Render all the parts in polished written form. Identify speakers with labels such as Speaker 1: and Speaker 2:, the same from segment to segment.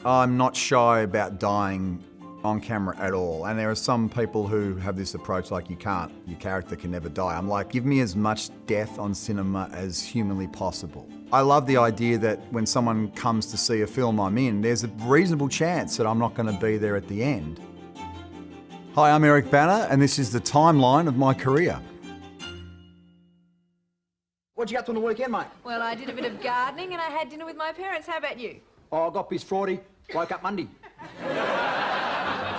Speaker 1: I'm not shy about dying on camera at all. And there are some people who have this approach like, your character can never die. I'm like, give me as much death on cinema as humanly possible. I love the idea that when someone comes to see a film I'm in, there's a reasonable chance that I'm not going to be there at the end. Hi, I'm Bana, and this is the timeline of my career.
Speaker 2: What'd you get to on the weekend, mate?
Speaker 3: Well, I did a bit of gardening and I had dinner with my parents. How about you?
Speaker 2: Oh, I got pissed Friday, woke up Monday.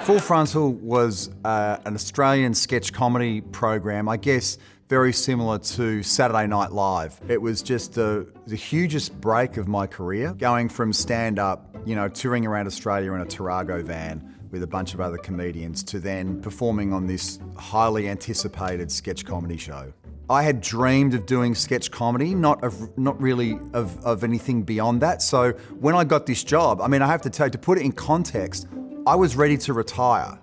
Speaker 1: Full Frontal was an Australian sketch comedy program, I guess very similar to Saturday Night Live. It was just the hugest break of my career, going from stand-up, touring around Australia in a Tarago van with a bunch of other comedians to then performing on this highly anticipated sketch comedy show. I had dreamed of doing sketch comedy, not really of anything beyond that. So when I got this job, I have to tell you, to put it in context, I was ready to retire.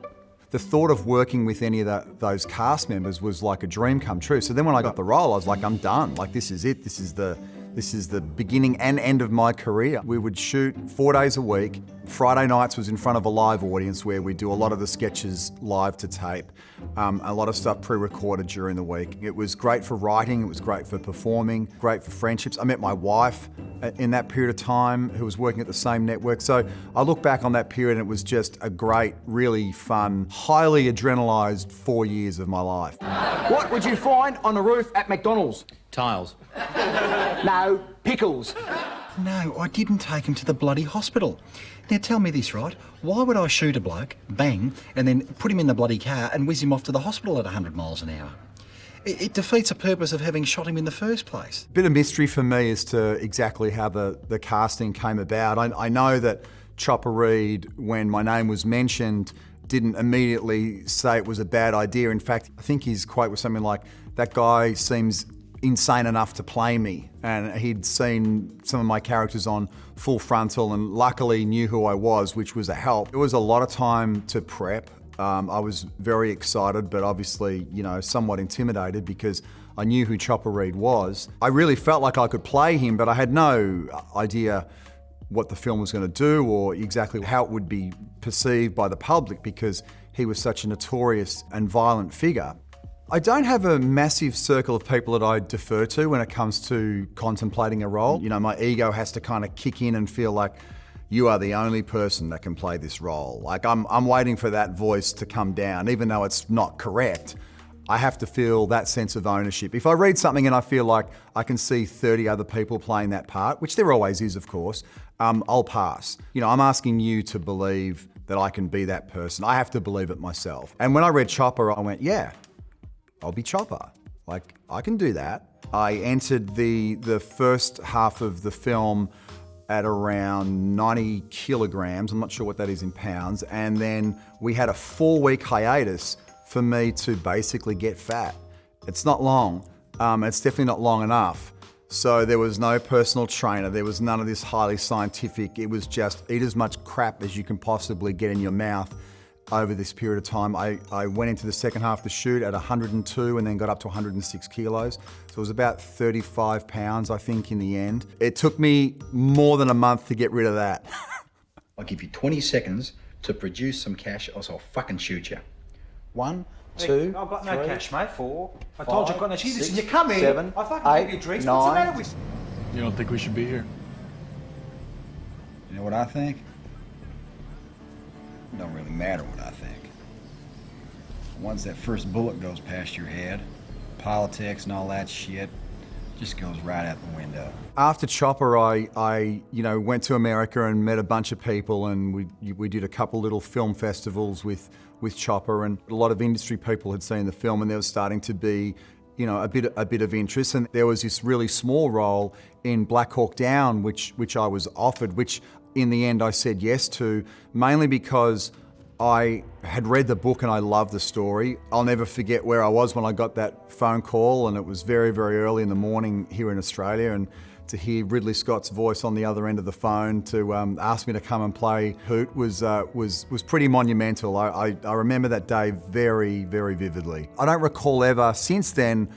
Speaker 1: The thought of working with any of those cast members was like a dream come true. So then when I got the role, I was like, I'm done. Like, this is it. This is the beginning and end of my career. We would shoot 4 days a week. Friday nights was in front of a live audience where we do a lot of the sketches live to tape, a lot of stuff pre-recorded during the week. It was great for writing, it was great for performing, great for friendships. I met my wife in that period of time who was working at the same network. So I look back on that period and it was just a great, really fun, highly adrenalized 4 years of my life.
Speaker 2: What would you find on the roof at McDonald's?
Speaker 4: Tiles.
Speaker 2: No, pickles.
Speaker 5: No, I didn't take him to the bloody hospital. Now tell me this, right? Why would I shoot a bloke, bang, and then put him in the bloody car and whiz him off to the hospital at 100 miles an hour? It defeats the purpose of having shot him in the first place.
Speaker 1: Bit of mystery for me as to exactly how the casting came about. I know that Chopper Read, when my name was mentioned, didn't immediately say it was a bad idea. In fact, I think his quote was something like, "That guy seems insane enough to play me." And he'd seen some of my characters on Full Frontal and luckily knew who I was, which was a help. It was a lot of time to prep. I was very excited, but obviously, somewhat intimidated because I knew who Chopper Read was. I really felt like I could play him, but I had no idea what the film was going to do or exactly how it would be perceived by the public because he was such a notorious and violent figure. I don't have a massive circle of people that I defer to when it comes to contemplating a role. My ego has to kind of kick in and feel like you are the only person that can play this role. Like I'm waiting for that voice to come down, even though it's not correct. I have to feel that sense of ownership. If I read something and I feel like I can see 30 other people playing that part, which there always is, of course, I'll pass. I'm asking you to believe that I can be that person. I have to believe it myself. And when I read Chopper, I went, yeah, I'll be Chopper. Like, I can do that. I entered the first half of the film at around 90 kilograms. I'm not sure what that is in pounds. And then we had a 4-week hiatus for me to basically get fat. It's not long. It's definitely not long enough. So there was no personal trainer. There was none of this highly scientific. It was just eat as much crap as you can possibly get in your mouth. Over this period of time, I went into the second half of the shoot at 102 and then got up to 106 kilos. So it was about 35 pounds, I think, in the end. It took me more than a month to get rid of that.
Speaker 5: I'll give you 20 seconds to produce some cash, or else I'll fucking shoot you. 1, 2,
Speaker 6: I've got no
Speaker 5: 3,
Speaker 6: cash, mate. 4. I
Speaker 5: 5,
Speaker 6: told you I've got no. Listen,
Speaker 5: 6,
Speaker 6: you come in.
Speaker 5: 7,
Speaker 6: I fucking
Speaker 5: 8,
Speaker 6: give you drinks.
Speaker 5: 9.
Speaker 6: What's the matter with you?
Speaker 7: You don't think we should be here?
Speaker 5: You know what I think? It don't really matter what I think. Once that first bullet goes past your head, politics and all that shit just goes right out the window.
Speaker 1: After Chopper, I went to America and met a bunch of people, and we did a couple little film festivals with Chopper, and a lot of industry people had seen the film, and there was starting to be a bit of interest. And there was this really small role in Black Hawk Down, which I was offered, which in the end I said yes to, mainly because I had read the book and I loved the story. I'll never forget where I was when I got that phone call, and it was very, very early in the morning here in Australia, and to hear Ridley Scott's voice on the other end of the phone to ask me to come and play Hoot was pretty monumental. I remember that day very, very vividly. I don't recall ever since then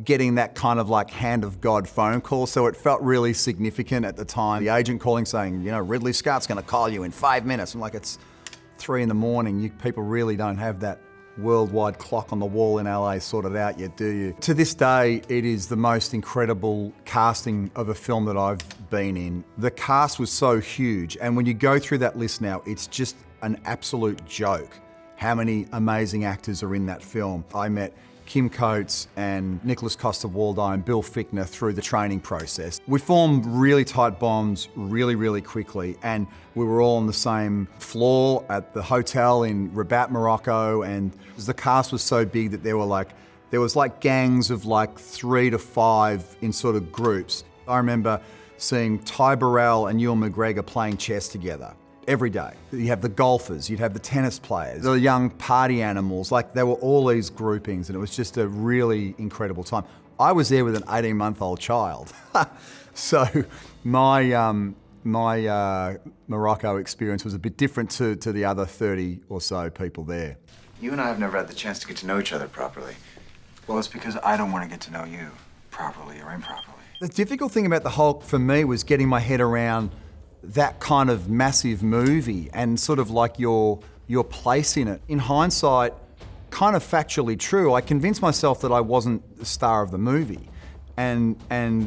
Speaker 1: getting that kind of like hand of God phone call, so it felt really significant at the time. The agent calling saying, you know, Ridley Scott's gonna call you in 5 minutes. I'm like, it's 3 in the morning. People really don't have that worldwide clock on the wall in LA sorted out yet, do you? To this day, it is the most incredible casting of a film that I've been in. The cast was so huge, and when you go through that list now, it's just an absolute joke how many amazing actors are in that film. I met Kim Coates and Nicholas Coster-Waldau and Bill Fichtner through the training process. We formed really tight bonds really quickly, and we were all on the same floor at the hotel in Rabat, Morocco, and the cast was so big that there was like gangs of like 3 to 5 in sort of groups. I remember seeing Ty Burrell and Ewan McGregor playing chess together. Every day. You have the golfers, you'd have the tennis players, the young party animals, like there were all these groupings, and it was just a really incredible time. I was there with an 18-month-old child. So my Morocco experience was a bit different to the other 30 or so people there.
Speaker 4: You and I have never had the chance to get to know each other properly. Well, it's because I don't want to get to know you properly or improperly.
Speaker 1: The difficult thing about the Hulk for me was getting my head around that kind of massive movie and sort of like your place in it. In hindsight, kind of factually true, I convinced myself that I wasn't the star of the movie and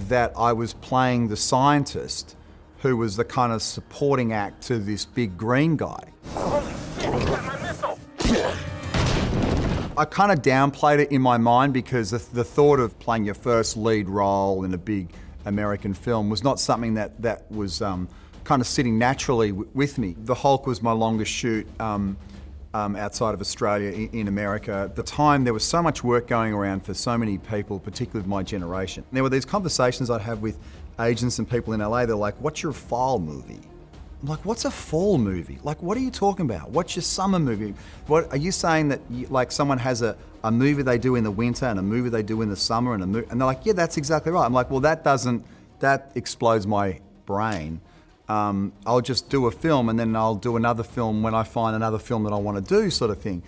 Speaker 1: that I was playing the scientist who was the kind of supporting act to this big green guy. I kind of downplayed it in my mind because the thought of playing your first lead role in a big American film was not something that was kind of sitting naturally with me. The Hulk was my longest shoot outside of Australia in America. At the time, there was so much work going around for so many people, particularly of my generation. There were these conversations I'd have with agents and people in LA. They're like, what's your fall movie? I'm like, what's a fall movie? Like, what are you talking about? What's your summer movie? What are you saying that like someone has a movie they do in the winter and a movie they do in the summer and they're like, yeah, that's exactly right. I'm like, well, that explodes my brain. I'll just do a film and then I'll do another film when I find another film that I want to do, sort of thing.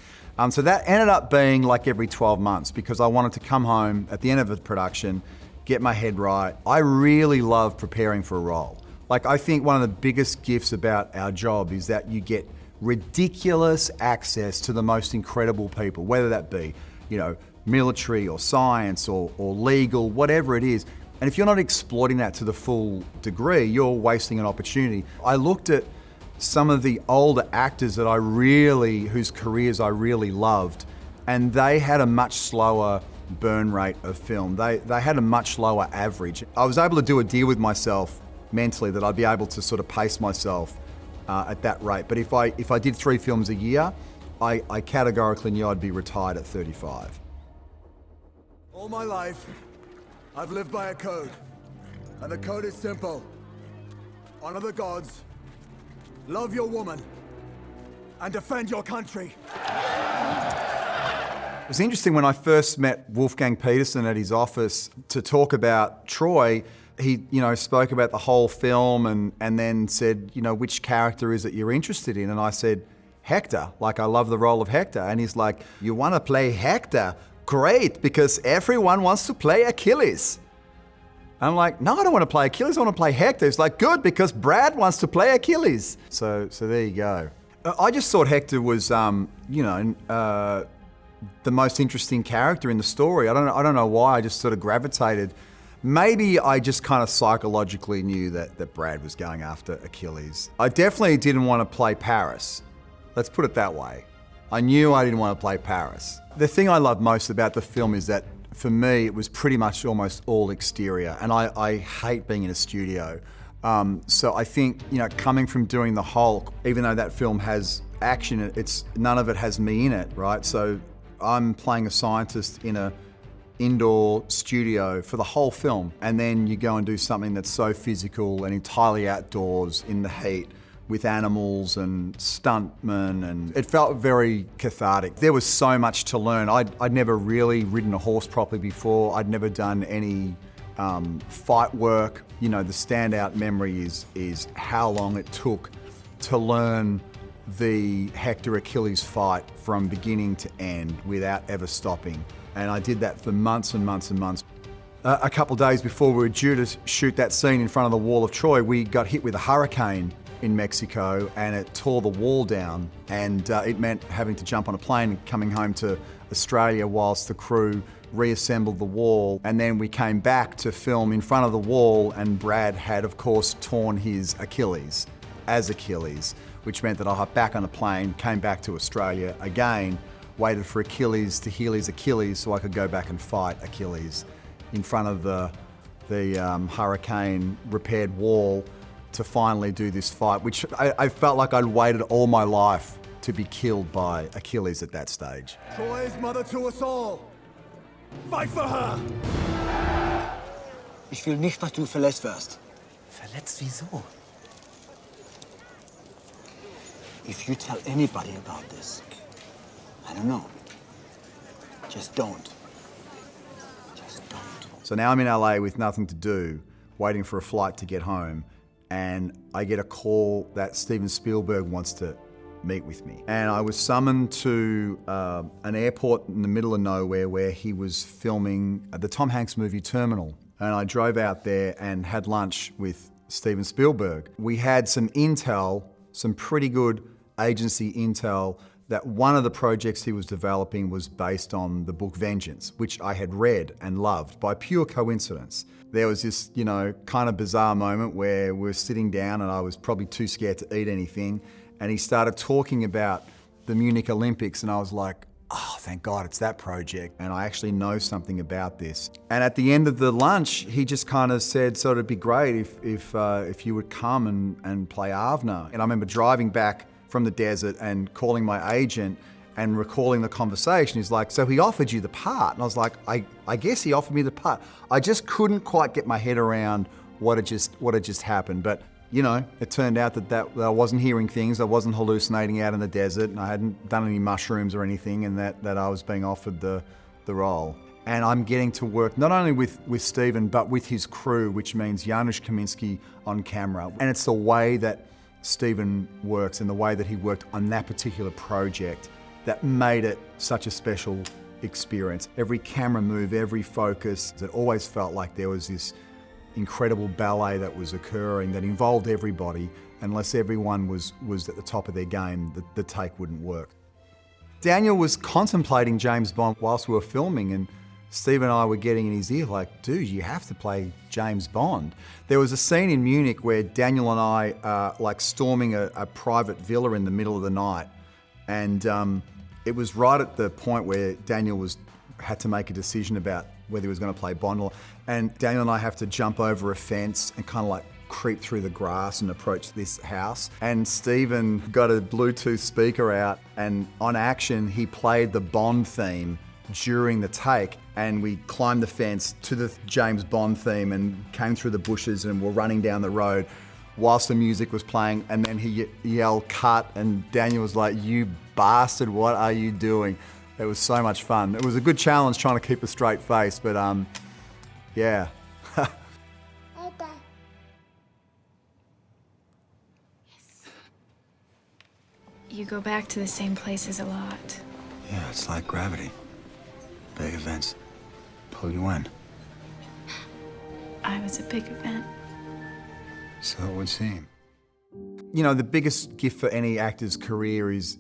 Speaker 1: So that ended up being like every 12 months because I wanted to come home at the end of the production, get my head right. I really love preparing for a role. Like, I think one of the biggest gifts about our job is that you get ridiculous access to the most incredible people, whether that be, you know, military or science or legal, whatever it is. And if you're not exploiting that to the full degree, you're wasting an opportunity. I looked at some of the older actors whose careers I really loved, and they had a much slower burn rate of film. They had a much lower average. I was able to do a deal with myself mentally that I'd be able to sort of pace myself at that rate. But if I did 3 films a year, I categorically knew I'd be retired at 35.
Speaker 7: All my life, I've lived by a code, and the code is simple. Honor the gods, love your woman, and defend your country.
Speaker 1: It was interesting when I first met Wolfgang Petersen at his office to talk about Troy. He, spoke about the whole film and then said, which character is it you're interested in? And I said, Hector, like I love the role of Hector. And he's like, you want to play Hector? Great, because everyone wants to play Achilles. I'm like, no, I don't want to play Achilles, I want to play Hector. It's like, good, because Brad wants to play Achilles. So there you go. I just thought Hector was, the most interesting character in the story. I don't know why, I just sort of gravitated. Maybe I just kind of psychologically knew that Brad was going after Achilles. I definitely didn't want to play Paris. Let's put it that way. I knew I didn't want to play Paris. The thing I love most about the film is that, for me, it was pretty much almost all exterior, and I hate being in a studio. So I think, coming from doing The Hulk, even though that film has action, none of it has me in it, right? So I'm playing a scientist in a indoor studio for the whole film, and then you go and do something that's so physical and entirely outdoors in the heat with animals and stuntmen, and it felt very cathartic. There was so much to learn. I'd never really ridden a horse properly before. I'd never done any fight work. The standout memory is how long it took to learn the Hector Achilles fight from beginning to end without ever stopping. And I did that for months and months and months. A couple of days before we were due to shoot that scene in front of the Wall of Troy, we got hit with a hurricane in Mexico and it tore the wall down, and it meant having to jump on a plane and coming home to Australia whilst the crew reassembled the wall. And then we came back to film in front of the wall, and Brad had of course torn his Achilles as Achilles, which meant that I hopped back on a plane, came back to Australia again, waited for Achilles to heal his Achilles so I could go back and fight Achilles in front of the hurricane repaired wall to finally do this fight, which I felt like I'd waited all my life to be killed by Achilles at that stage.
Speaker 7: Troy is mother to us all. Fight for her!
Speaker 2: Ich will nicht, dass du verletzt wirst.
Speaker 6: Verletzt wieso?
Speaker 2: If you tell anybody about this, I don't know. Just don't. Just don't.
Speaker 1: So now I'm in LA with nothing to do, waiting for a flight to get home, and I get a call that Steven Spielberg wants to meet with me. And I was summoned to an airport in the middle of nowhere where he was filming the Tom Hanks movie Terminal. And I drove out there and had lunch with Steven Spielberg. We had some intel, some pretty good agency intel, that one of the projects he was developing was based on the book Vengeance, which I had read and loved by pure coincidence. There was this, kind of bizarre moment where we were sitting down and I was probably too scared to eat anything, and he started talking about the Munich Olympics, and I was like, oh, thank God it's that project, and I actually know something about this. And at the end of the lunch, he just kind of said, so it'd be great if you would come and play Avner. And I remember driving back from the desert and calling my agent and recalling the conversation. He's like, so he offered you the part? And I was like, I guess he offered me the part. I just couldn't quite get my head around what had just happened. But it turned out that I wasn't hearing things, I wasn't hallucinating out in the desert, and I hadn't done any mushrooms or anything, and that I was being offered the role. And I'm getting to work not only with Steven, but with his crew, which means Janusz Kaminski on camera. And it's the way that Steven works and the way that he worked on that particular project that made it such a special experience. Every camera move, every focus, it always felt like there was this incredible ballet that was occurring that involved everybody. Unless everyone was at the top of their game, the take wouldn't work. Daniel was contemplating James Bond whilst we were filming, and Steve and I were getting in his ear like, dude, you have to play James Bond. There was a scene in Munich where Daniel and I are storming a private villa in the middle of the night, and it was right at the point where Daniel had to make a decision about whether he was going to play Bond, and Daniel and I have to jump over a fence and kind of creep through the grass and approach this house. And Stephen got a Bluetooth speaker out, and on action he played the Bond theme during the take, and we climbed the fence to the James Bond theme and came through the bushes and were running down the road whilst the music was playing, and then he yelled cut, and Daniel was like, you bastard, what are you doing? It was so much fun. It was a good challenge trying to keep a straight face, but yeah.
Speaker 8: You go back to the same places a lot.
Speaker 5: Yeah, it's like gravity. Big events pull you in.
Speaker 8: I was a big event.
Speaker 5: So it would seem.
Speaker 1: The biggest gift for any actor's career is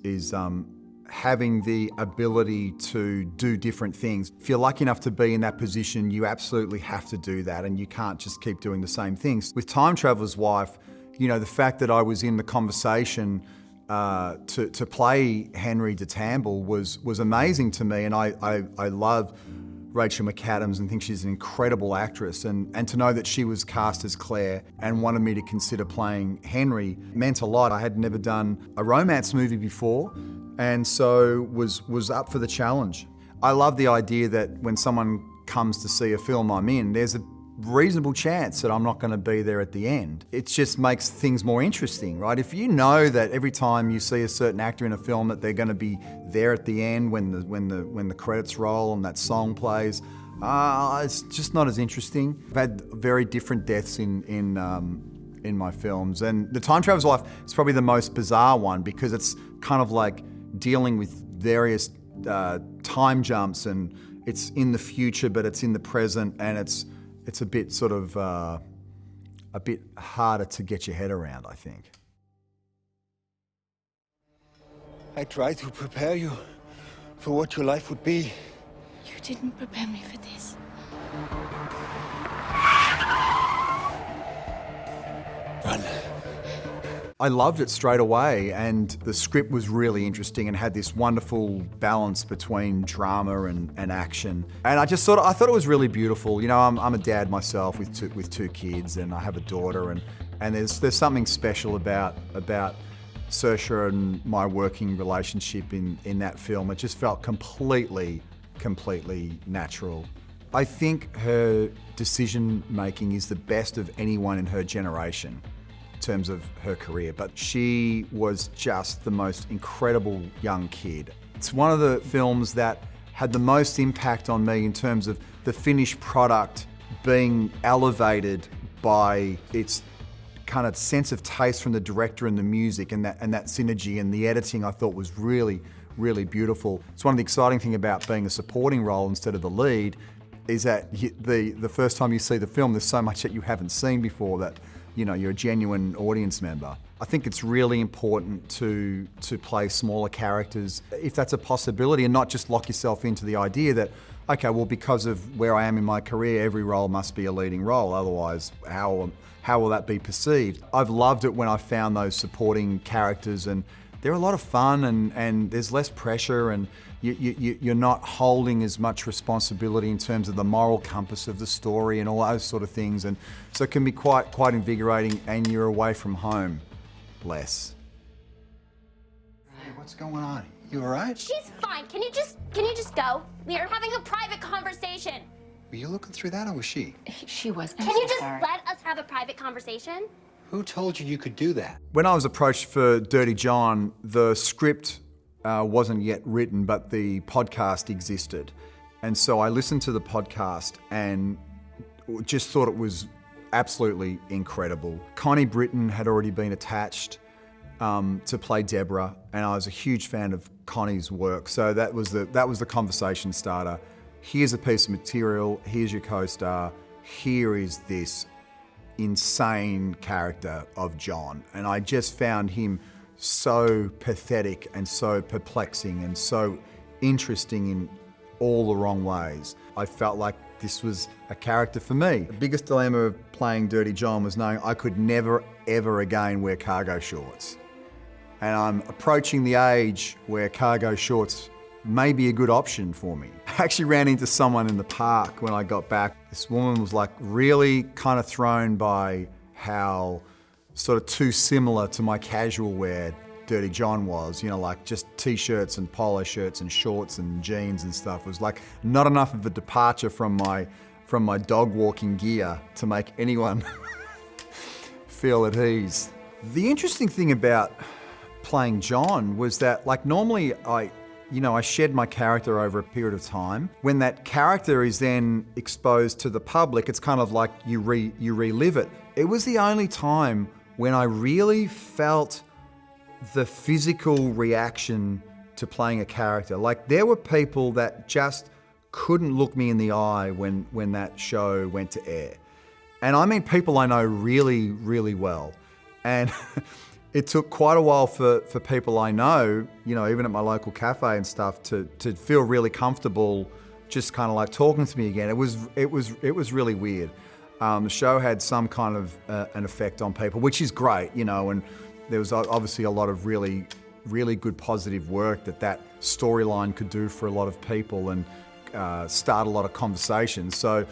Speaker 1: having the ability to do different things. If you're lucky enough to be in that position, you absolutely have to do that, and you can't just keep doing the same things. With Time Traveler's Wife, the fact that I was in the conversation to play Henry de Tamble was amazing to me, and I love Rachel McAdams and think she's an incredible actress, and to know that she was cast as Claire and wanted me to consider playing Henry meant a lot. I had never done a romance movie before, and so was up for the challenge. I love the idea that when someone comes to see a film I'm in, there's a reasonable chance that I'm not going to be there at the end. It just makes things more interesting, right? If you know that every time you see a certain actor in a film that they're going to be there at the end when the credits roll and that song plays, it's just not as interesting. I've had very different deaths in my films, and The Time Traveler's Wife is probably the most bizarre one because it's kind of like dealing with various time jumps and it's in the future, but it's in the present, and it's a bit sort of a bit harder to get your head around, I think.
Speaker 2: I tried to prepare you for what your life would be.
Speaker 8: You didn't prepare me for this.
Speaker 2: Run.
Speaker 1: I loved it straight away, and the script was really interesting and had this wonderful balance between drama and action. And I thought it was really beautiful. You know, I'm a dad myself with two kids, and I have a daughter, and there's something special about Saoirse and my working relationship in that film. It just felt completely natural. I think her decision making is the best of anyone in her generation in terms of her career, but she was just the most incredible young kid. It's one of the films that had the most impact on me in terms of the finished product being elevated by its kind of sense of taste from the director and the music, and that synergy, and the editing I thought was really beautiful. It's one of the exciting things about being a supporting role instead of the lead, is that the first time you see the film, there's so much that you haven't seen before that, you know, you're a genuine audience member. I think it's really important to play smaller characters if that's a possibility, and not just lock yourself into the idea that, okay, well, because of where I am in my career, every role must be a leading role, otherwise how will that be perceived? I've loved it when I found those supporting characters, and they're a lot of fun, and there's less pressure, and you're not holding as much responsibility in terms of the moral compass of the story and all those sort of things, and so it can be quite invigorating, and you're away from home less.
Speaker 5: Hey, what's going on? You all right?
Speaker 9: She's fine. Can you just go? We are having a private conversation.
Speaker 5: Were you looking through that, or was she?
Speaker 8: She was.
Speaker 9: Can you just let us have a private conversation?
Speaker 5: Who told you could do that?
Speaker 1: When I was approached for Dirty John, the script wasn't yet written, but the podcast existed. And so I listened to the podcast and just thought it was absolutely incredible. Connie Britton had already been attached to play Deborah, and I was a huge fan of Connie's work. So that was the conversation starter. Here's a piece of material, here's your co-star, here is this insane character of John. And I just found him so pathetic and so perplexing and so interesting in all the wrong ways. I felt like this was a character for me. The biggest dilemma of playing Dirty John was knowing I could never, ever again wear cargo shorts. And I'm approaching the age where cargo shorts may be a good option for me. I actually ran into someone in the park when I got back. This woman was like really kind of thrown by how sort of too similar to my casual wear Dirty John was, you know, like just t-shirts and polo shirts and shorts and jeans and stuff. It was like not enough of a departure from my dog walking gear to make anyone feel at ease. The interesting thing about playing John was that, like, normally I shed my character over a period of time. When that character is then exposed to the public, it's kind of like you relive it. It was the only time when I really felt the physical reaction to playing a character. Like, there were people that just couldn't look me in the eye when that show went to air. And I mean people I know really, really well. And it took quite a while for people I know, you know, even at my local cafe and stuff, to feel really comfortable just kind of like talking to me again. It was really weird. The show had some kind of an effect on people, which is great, you know, and there was obviously a lot of really, really good positive work that storyline could do for a lot of people and start a lot of conversations. So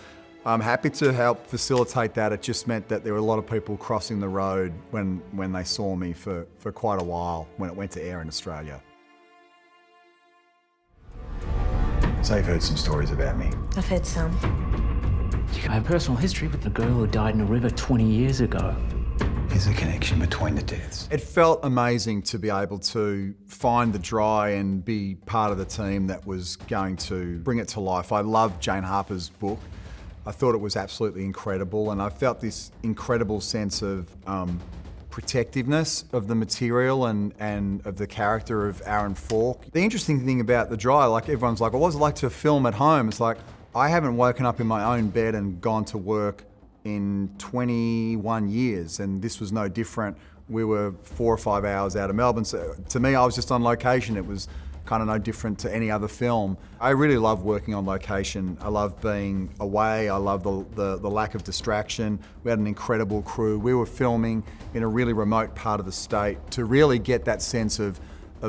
Speaker 1: I'm happy to help facilitate that. It just meant that there were a lot of people crossing the road when they saw me for quite a while when it went to air in Australia.
Speaker 4: So you've heard some stories about me.
Speaker 10: I've heard some.
Speaker 6: I have personal history with the girl who died in a river 20 years ago.
Speaker 4: Is a connection between the deaths.
Speaker 1: It felt amazing to be able to find the dry and be part of the team that was going to bring it to life. I loved Jane Harper's book. I thought it was absolutely incredible, and I felt this incredible sense of protectiveness of the material and of the character of Aaron Falk. The interesting thing about The Dry, like everyone's like, well, what was it like to film at home? It's like, I haven't woken up in my own bed and gone to work in 21 years, and this was no different. We were 4 or 5 hours out of Melbourne, so to me, I was just on location. It was kind of no different to any other film. I really love working on location. I love being away. I love the lack of distraction. We had an incredible crew. We were filming in a really remote part of the state to really get that sense of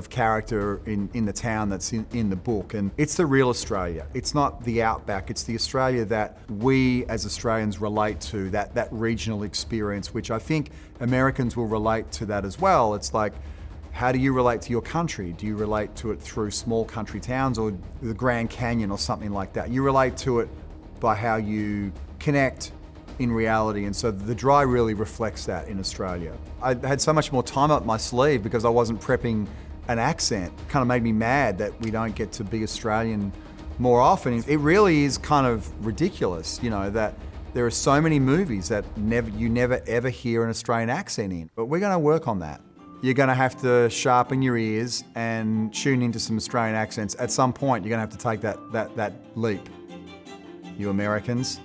Speaker 1: character in the town that's in the book. And it's the real Australia. It's not the outback. It's the Australia that we as Australians relate to, that regional experience, which I think Americans will relate to that as well. It's like, how do you relate to your country? Do you relate to it through small country towns or the Grand Canyon or something like that? You relate to it by how you connect in reality, and so The Dry really reflects that in Australia. I had so much more time up my sleeve because I wasn't prepping an accent. It kind of made me mad that we don't get to be Australian more often. It really is kind of ridiculous, you know, that there are so many movies that you never ever hear an Australian accent in. But we're going to work on that. You're going to have to sharpen your ears and tune into some Australian accents. At some point, you're going to have to take that leap. You Americans,